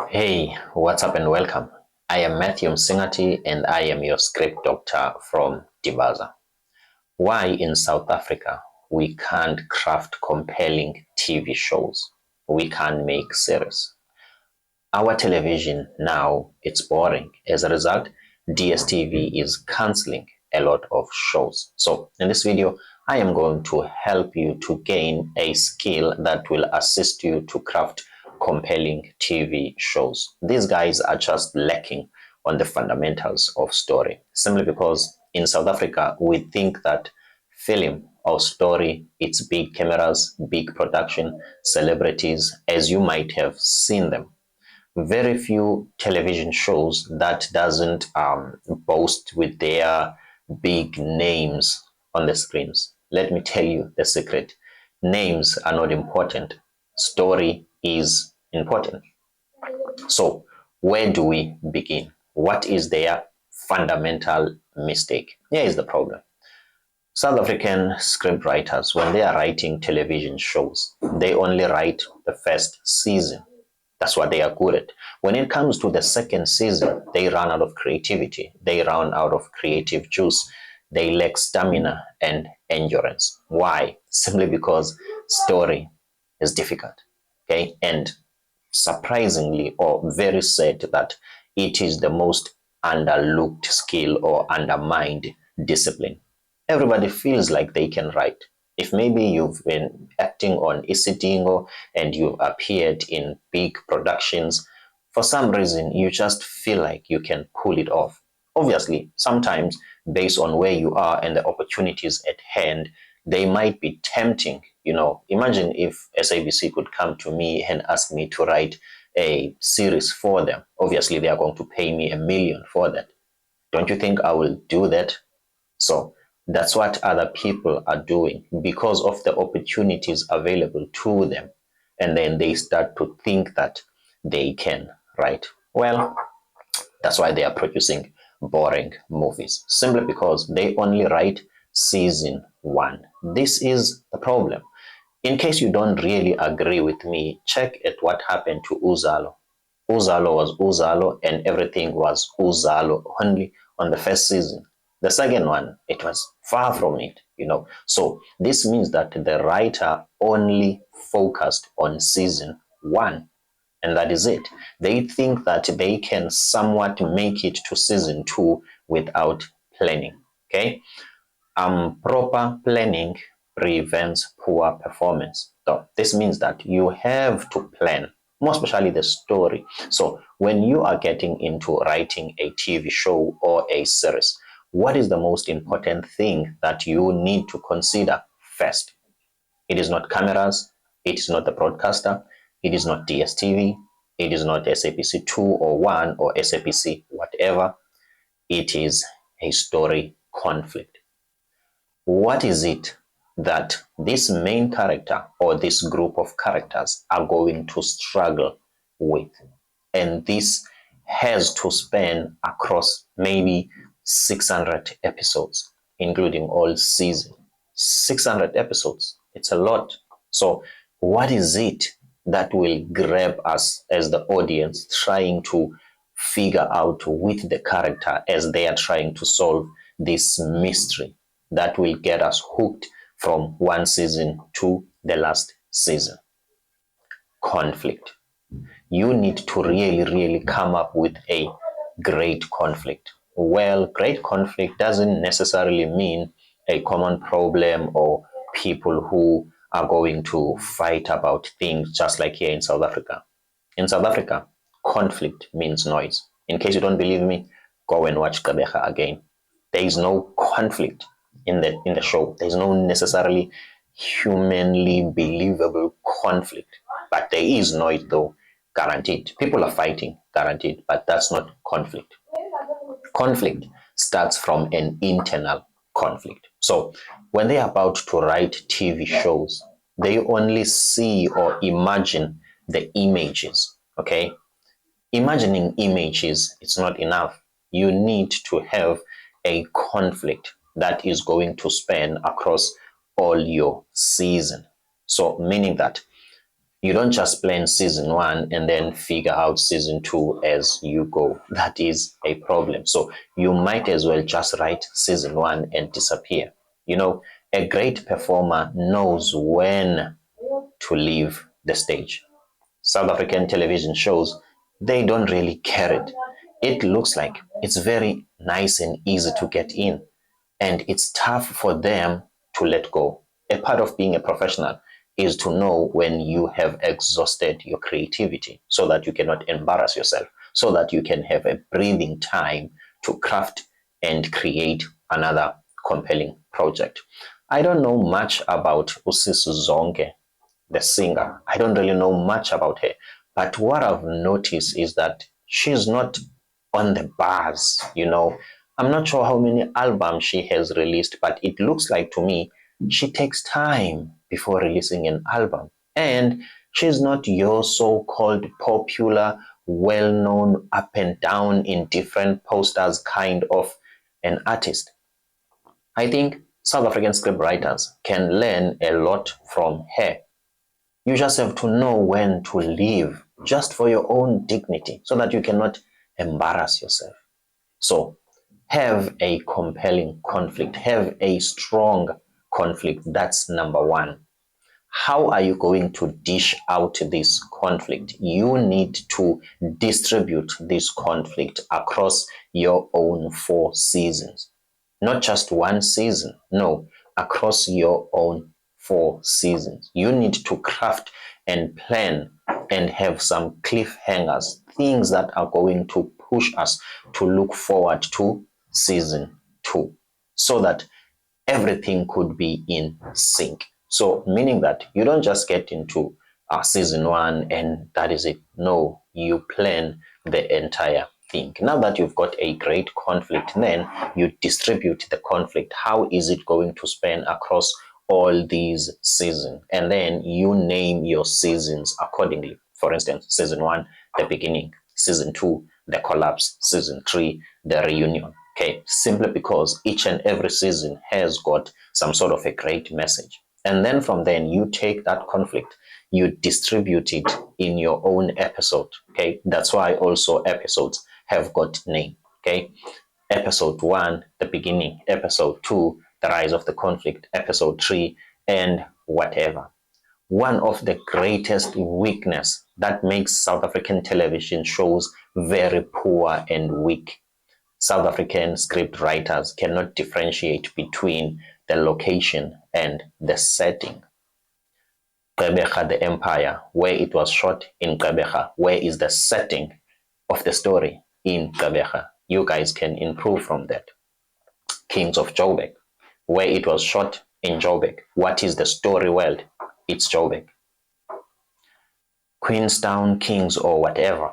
Hey, what's up and welcome. I am Matthew Msingati and I am your script doctor from Dibaza. Why in South Africa we can't craft compelling TV shows? We can't make series. Our television now it's boring. As a result, DSTV is cancelling a lot of shows. So in this video, I am going to help you to gain a skill that will assist you to craft compelling TV shows. These guys are just lacking on the fundamentals of story, simply because in South Africa, we think that film or story, it's big cameras, big production, celebrities, as you might have seen them. Very few television shows that doesn't boast with their big names on the screens. Let me tell you the secret. Names are not important. Story is important. So where do we begin? What is their fundamental mistake? Here is the problem. South African scriptwriters, when they are writing television shows, they only write the first season. That's what they are good at. When it comes to the second season, they run out of creativity. They run out of creative juice. They lack stamina and endurance. Why? Simply because story is difficult. Okay. And surprisingly, or very sad, that it is the most underlooked skill or undermined discipline. Everybody feels like they can write. If maybe you've been acting on Isitingo and you've appeared in big productions, for some reason you just feel like you can pull it off. Obviously, sometimes based on where you are and the opportunities at hand, they might be tempting. Imagine if SABC could come to me and ask me to write a series for them. Obviously, they are going to pay me 1 million for that. Don't you think I will do that? So that's what other people are doing because of the opportunities available to them. And then they start to think that they can write. Well, that's why they are producing boring movies, simply because they only write season one. This is the problem. In case you don't really agree with me, check at what happened to Uzalo. Uzalo was Uzalo and everything was Uzalo only on the first season. The second one, it was far from it. So this means that the writer only focused on season one, and that is it. They think that they can somewhat make it to season two without planning. Okay. Proper planning prevents poor performance. So this means that you have to plan, more especially the story. So when you are getting into writing a TV show or a series, what is the most important thing that you need to consider first? It is not cameras, it is not the broadcaster, it is not DSTV, it is not SABC 2 or 1 or SABC whatever. It is a story conflict. What is it that this main character or this group of characters are going to struggle with? And this has to span across maybe 600 episodes, including all season. 600 episodes, it's a lot. So what is it that will grab us as the audience trying to figure out with the character as they are trying to solve this mystery that will get us hooked from one season to the last season? Conflict. You need to really come up with a great conflict. Well, great conflict doesn't necessarily mean a common problem or people who are going to fight about things just like here in South Africa. In South Africa, conflict means noise. In case you don't believe me, go and watch Kabeja again. There is no conflict in the show. There is no necessarily humanly believable conflict, but there is noise though, guaranteed. People are fighting, guaranteed, but that's not conflict. Conflict starts from an internal conflict. So when they are about to write TV shows, they only see or imagine the images. Okay. Imagining images, it's not enough. You need to have a conflict that is going to span across all your season. So meaning that You don't just plan season 1 and then figure out season 2 as you go. That is a problem. So you might as well just write season 1 and disappear. You know, a great performer knows when to leave the stage. South African television shows, they don't really care it. It looks like it's very nice and easy to get in, and it's tough for them to let go. A part of being a professional is to know when you have exhausted your creativity so that you cannot embarrass yourself, so that you can have a breathing time to craft and create another compelling project. I don't know much about Usisi Zonke, the singer. I don't really know much about her. But what I've noticed is that she's not on the bars, you know. I'm not sure how many albums she has released, but it looks like to me she takes time before releasing an album. And she's not your so-called popular, well-known, up and down in different posters kind of an artist. I think South African scriptwriters can learn a lot from her. You just have to know when to leave, just for your own dignity, so that you cannot embarrass yourself. So have a compelling conflict, have a strong conflict. That's number one. How are you going to dish out this conflict? You need to distribute this conflict across your own 4 seasons. Not just one season, no, across your own 4 seasons. You need to craft and plan and have some cliffhangers, things that are going to push us to look forward to season 2, so that everything could be in sync. So, meaning that you don't just get into season 1 and that is it. No, you plan the entire thing. Now that you've got a great conflict, then you distribute the conflict. How is it going to span across all these seasons? And then you name your seasons accordingly. For instance, season 1, the beginning; season 2, the collapse; season 3, the reunion. Okay, simply because each and every season has got some sort of a great message. And then from then, you take that conflict, you distribute it in your own episode. Okay, that's why also episodes have got name. Okay, episode 1, the beginning; episode 2, the rise of the conflict; episode 3, and whatever. One of the greatest weakness that makes South African television shows very poor and weak. South African script writers cannot differentiate between the location and the setting. Gqeberha, the Empire, where it was shot in Gqeberha, where is the setting of the story in Gqeberha? You guys can improve from that. Kings of Joburg, where it was shot in Joburg, what is the story world? It's Joburg. Queenstown Kings or whatever,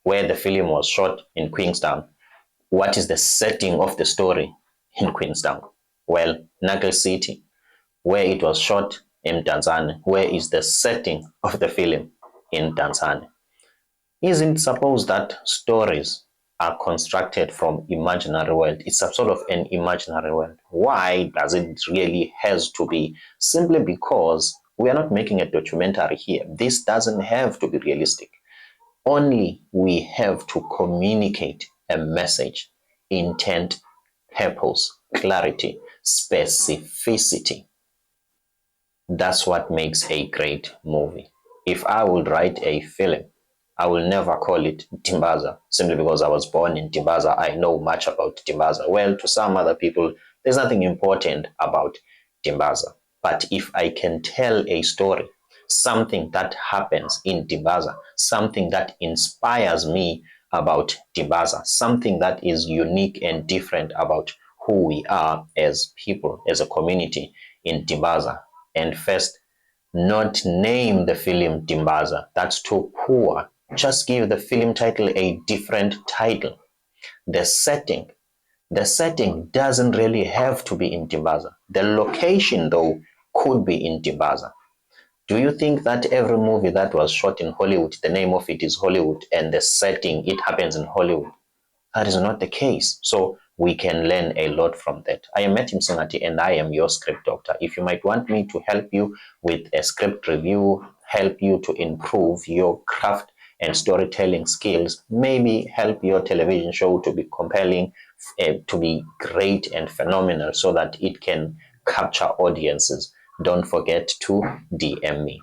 where the film was shot in Queenstown, what is the setting of the story in Queenstown? Well, Natal City, where it was shot in Tanzania, where is the setting of the film in Tanzania? Isn't supposed that stories are constructed from imaginary world? It's a sort of an imaginary world. Why does it really has to be? Simply because we are not making a documentary here. This doesn't have to be realistic. Only we have to communicate a message, intent, purpose, clarity, specificity. That's what makes a great movie. If I would write a film, I will never call it Timbaza, simply because I was born in Timbaza. I know much about Timbaza. Well, to some other people, there's nothing important about Timbaza. But if I can tell a story, something that happens in Timbaza, something that inspires me about Timbaza, something that is unique and different about who we are as people, as a community in Timbaza. And first, not name the film Timbaza. That's too poor. Just give the film title a different title. The setting. The setting doesn't really have to be in Timbaza. The location, though, could be in Timbaza. Do you think that every movie that was shot in Hollywood, the name of it is Hollywood, and the setting, it happens in Hollywood? That is not the case. So we can learn a lot from that. I am Matthew Msengati and I am your script doctor. If you might want me to help you with a script review, help you to improve your craft and storytelling skills, maybe help your television show to be compelling, to be great and phenomenal so that it can capture audiences, don't forget to DM me.